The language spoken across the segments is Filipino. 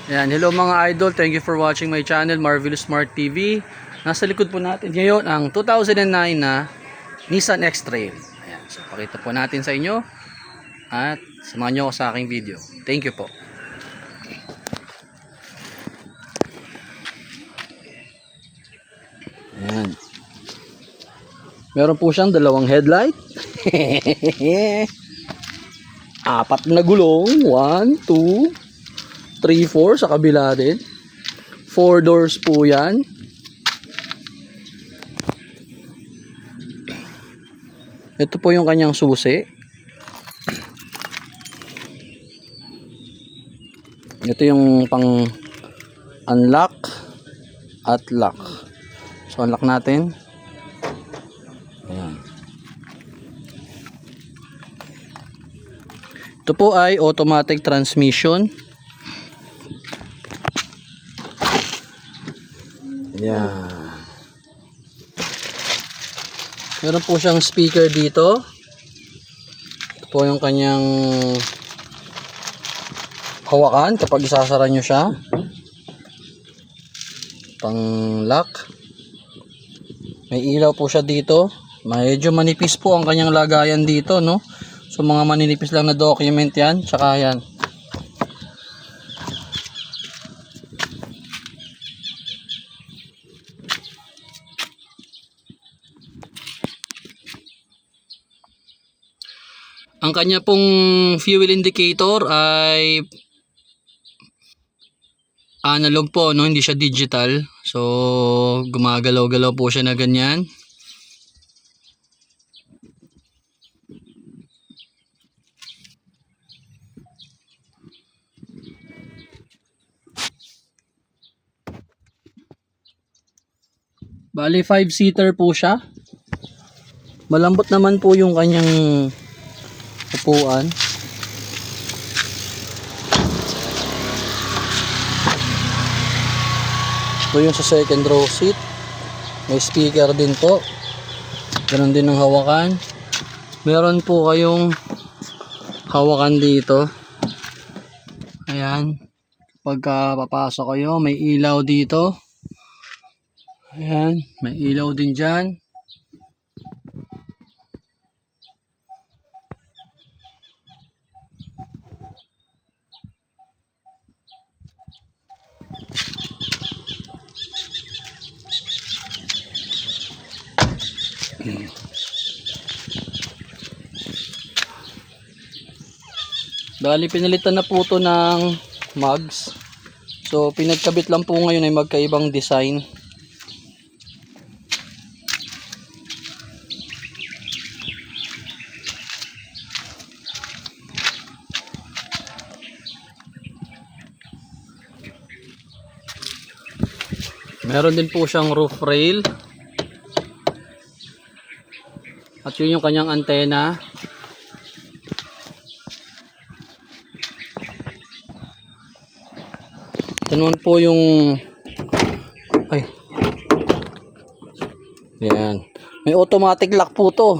Ayan, hello mga idol, thank you for watching my channel, Marvelous Smart TV. Nasa likod po natin ngayon ang 2009 na Nissan X-Trail. Ayan, so pakita po natin sa inyo at samahan nyo ako sa aking video. Thank you po. Ayan. Meron po siyang dalawang headlight. Apat na gulong, 1, 2, 3, 4 sa kabila din. 4 doors po yan. Ito po yung kanyang susi. Ito yung pang unlock at lock. So unlock natin. Ayan. Ito po ay automatic transmission. Ayan. Meron po siyang speaker dito. Ito po yung kanyang hawakan kapag isasara nyo siya. Pang lock. May ilaw po siya dito. Medyo manipis po ang kanyang lagayan dito, no? So mga maninipis lang na document yan. Tsaka yan. Ang kanya pong fuel indicator ay analog po, no? Hindi siya digital. So gumagalaw-galaw po siya na ganyan. Bali 5-seater po siya. Malambot naman po yung kanyang upuan. Ito yung sa second row seat. May speaker din po. Ganon din ang hawakan. Meron po kayong hawakan dito. Ayan. Pagka papasok kayo, may ilaw dito. Ayan. May ilaw din dyan. Bali pinalitan na po ito ng mugs. So pinagkabit lang po ngayon ay magkaibang design. Meron din po siyang roof rail. At yun yung kanyang antena. Ito naman po yung yan. May automatic lock po to.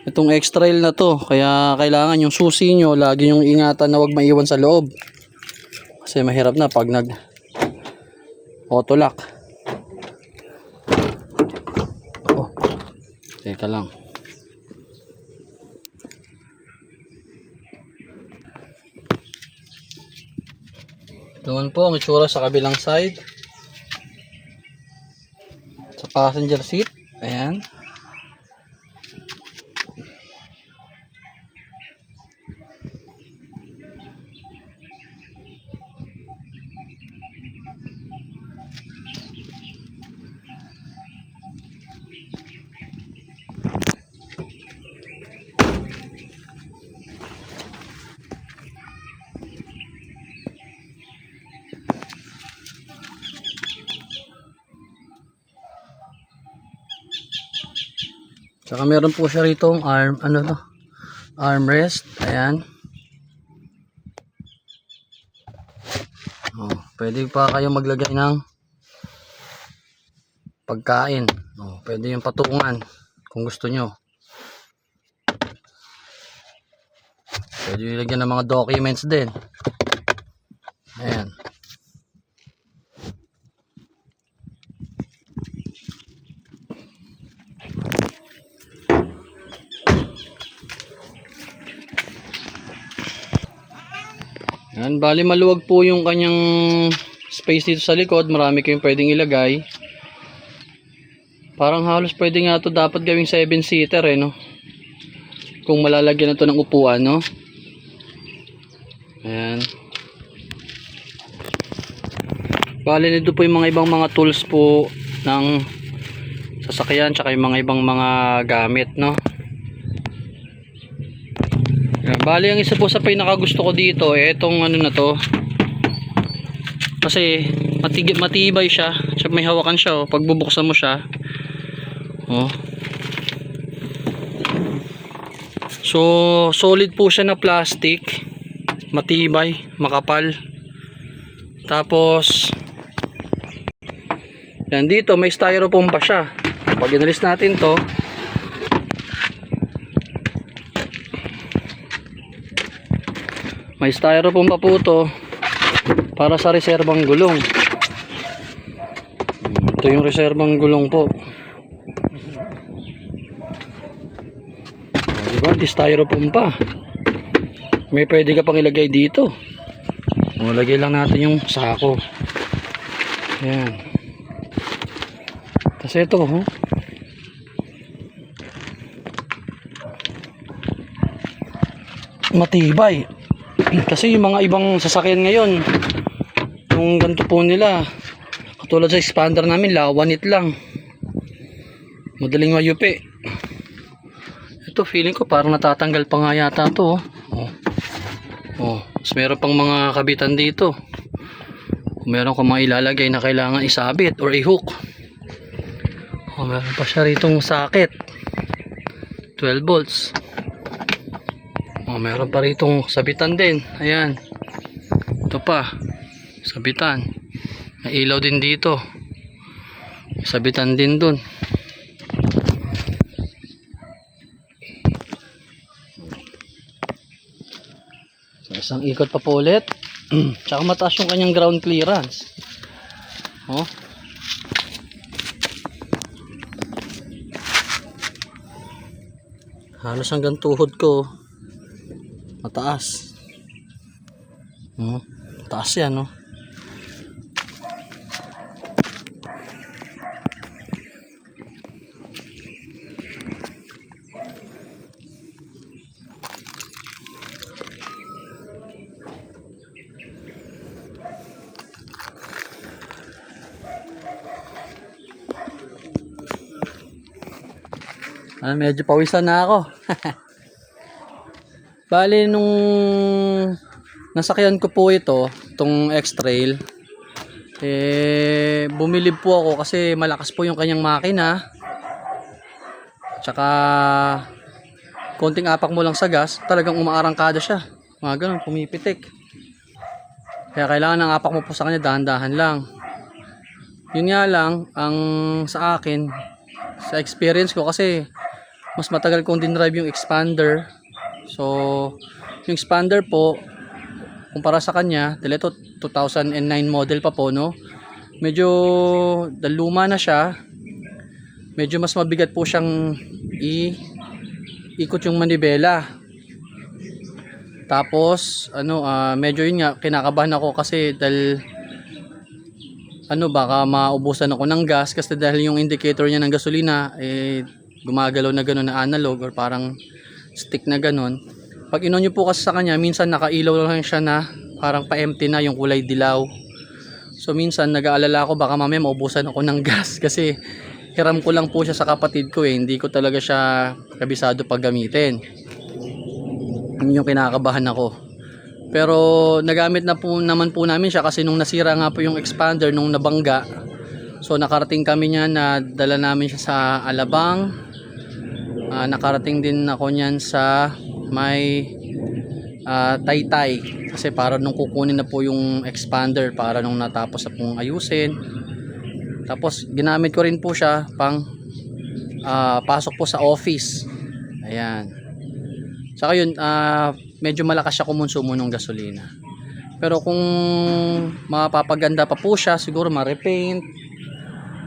Itong X-Trail na to. Kaya kailangan yung susi nyo lagi yung ingatan na wag maiwan sa loob. Kasi mahirap na pag nag auto lock. Oh, teka lang. Doon po ang itsura sa kabilang side. Sa passenger seat. Ayan. Saka meron po siya rito armrest. Ayan. Oh, pwede pa kayo maglagay ng pagkain. Oh, pwede yung patungan kung gusto nyo. Pwede ilagyan ng mga documents din. Ayan. Ayan, bali maluwag po yung kanyang space dito sa likod. Marami kayong pwedeng ilagay. Parang halos pwede nga ito dapat gawing 7-seater no? Kung malalagyan na ito ng upuan, no? Ayan. Bali nito po yung mga ibang mga tools po ng sasakyan, tsaka yung mga ibang mga gamit, no? Ayan. Bali ang isa po sa pinakagusto ko dito itong ano na to, kasi matibay siya, tsaka may hawakan siya, pag bubuksan mo siya, so solid po siya na plastic, matibay, makapal. Tapos yan, dito may styrofoam pa siya. Pag inalis natin to, may styrofoam pa po to para sa reserbang gulong. Ito yung reserbang gulong po. Diba? Di styrofoam pa. May pwede ka pang ilagay dito. Lagay lang natin yung sako. Ayan. Tapos ito, matibay. Kasi yung mga ibang sasakyan ngayon, yung ganito po nila, katulad sa expander namin, lawanit lang, madaling mayupi. Ito feeling ko parang natatanggal pa nga yata to. Mas meron pang mga kabitan dito. Kung meron kang mga ilalagay na kailangan isabit or i-hook, meron pa siya ritong socket 12 volts. Meron pa ritong sabitan din. Ayan, ito pa sabitan. May ilaw din dito, sabitan din dun. So, isang ikot pa po ulit. Tsaka mataas yung kanyang ground clearance. Halos hanggang tuhod ko. Mataas. Mataas yan, no? Medyo pawisan na ako. Bali nung nasakyan ko po itong X-Trail, bumilib po ako kasi malakas po yung kanyang makina. Tsaka konting apak mo lang sa gas, talagang umaarangkada siya. Mga ganun, pumipitik. Kaya kailangan ng apak mo po sa kanya, dahan-dahan lang. Yun nga lang, ang sa akin, sa experience ko, kasi mas matagal kong dinrive yung expander. So yung expander po, kumpara sa kanya, dahil ito 2009 model pa po, no? Medyo luma na siya. Medyo mas mabigat po siyang ikot yung manibela. Tapos medyo yun nga, kinakabahan ako kasi dahil baka maubusan ako ng gas, kasi dahil yung indicator niya ng gasolina gumagalaw na gano'n na analog or parang stick na gano'n. Pag inon nyo po kasi sa kanya, minsan nakailaw lang siya na parang pa-empty na, yung kulay dilaw. So minsan nag-aalala ako baka mamaya maubusan ako ng gas, kasi hiram ko lang po siya sa kapatid ko, hindi ko talaga siya kabisado pag gamitin. Yun yung kinakabahan ako. Pero nagamit na po naman po namin siya, kasi nung nasira nga po yung expander nung nabangga, so nakarating kami niya, na dala namin siya sa Alabang. Nakarating din ako niyan sa may Taytay, kasi para nung kukunin na po yung expander, para nung natapos na pong ayusin. Tapos ginamit ko rin po siya pang pasok po sa office. Ayan. Saka yun, medyo malakas siya kumonsumo ng gasolina. Pero kung mapapaganda pa po siya, siguro ma-repaint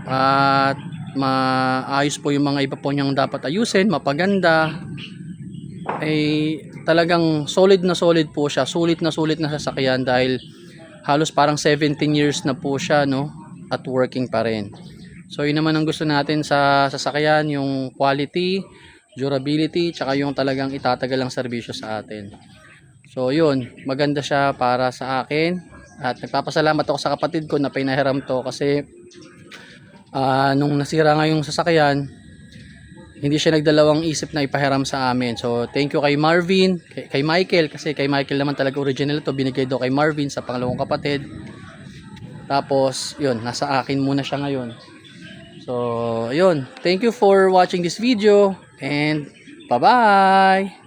at maayos po yung mga iba po niyang dapat ayusin, mapaganda, talagang solid po siya, sulit na sasakyan dahil halos parang 17 years na po siya, no, at working pa rin. So yun naman ang gusto natin sa sasakyan, yung quality, durability, tsaka yung talagang itatagal ang serbisyo sa atin. So yun, maganda siya para sa akin at nagpapasalamat ako sa kapatid ko na pinahiram to kasi nung nasira nga yung sasakyan, hindi siya nagdalawang isip na ipahiram sa amin. So thank you kay Marvin, kay Michael, kasi kay Michael naman talaga original to, binigay daw kay Marvin sa pangalawang kapatid. Tapos yun, nasa akin muna siya ngayon. So yun, thank you for watching this video and bye bye.